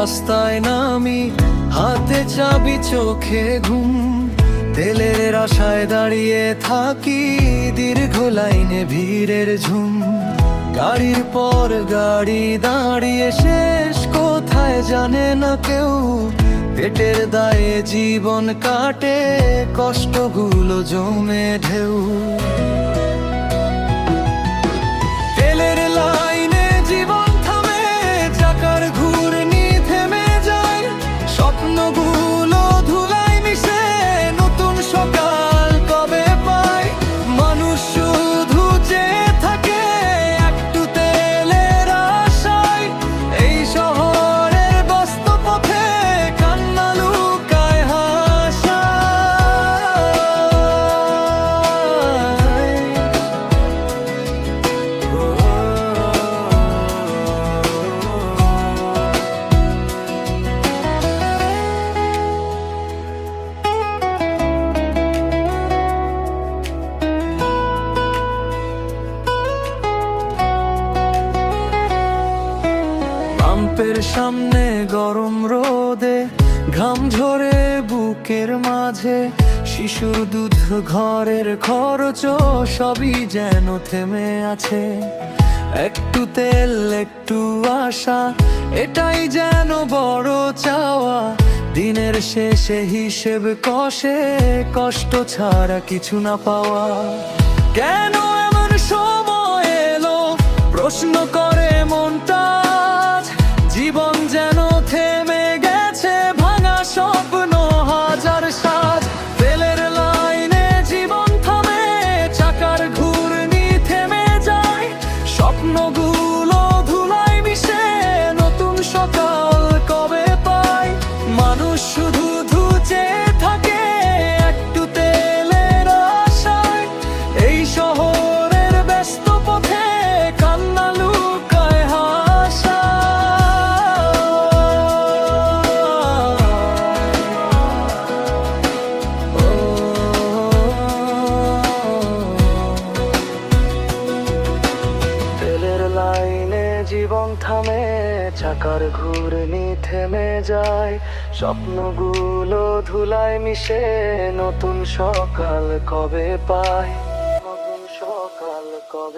রাস্তায় নামি, হাতে চাবি চোখে ঘুম। তেলের আশায় দাঁড়িয়ে থাকি, দীর্ঘ লাইনে ভিড়ের ঝুম। গাড়ির পর গাড়ি দাঁড়িয়ে, শেষ কোথায় জানে না কেউ। পেটের দায়ে জীবন কাটে, কষ্টগুলো জমে ঢেউ। তেলের লাইনে জীবন থামে, চাকার ঘূর্ণি থেমে যায়। স্বপ্নগুলো ধুলায় মিশে, নতুন সকাল কবে পায়। মানুষ শুধু চেয়ে থাকে একটু তেলের আশায়। এই শহরের ব্যস্ত পথে কান্না লুকায় পাম্পের সামনে গরম রোদে, ঘাম ঝরে বুকের মাঝে। শিশুর দুধ, ঘরের খরচ, সবই যেন থেমে আছে। একটু তেল, একটু আশা, এটাই যেন বড় চাওয়া। দিনের শেষে হিসেব কষে, কষ্ট ছাড়া কিছু না পাওয়া। কেন এমন সময় এলো, প্রশ্ন করে মনটা। জীবন যেন থেমে গেছে, ভাঙা স্বপ্ন হাজার সাজ। তেলের লাইনে জীবন থামে, চাকার ঘূর্ণি থেমে যায়। স্বপ্নগুলো ধুলায় মিশে, নতুন সকাল কবে পায়। মানুষ শুধু চেয়ে থাকে একটু তেলের আশায়। এই শহরের ব্যস্ত পথে কান্না লুকায় জীবন থামে, চাকার ঘূর্ণি থেমে যায়। স্বপ্নগুলো ধুলায় মিশে, নতুন সকাল কবে পায়। নতুন সকাল কবে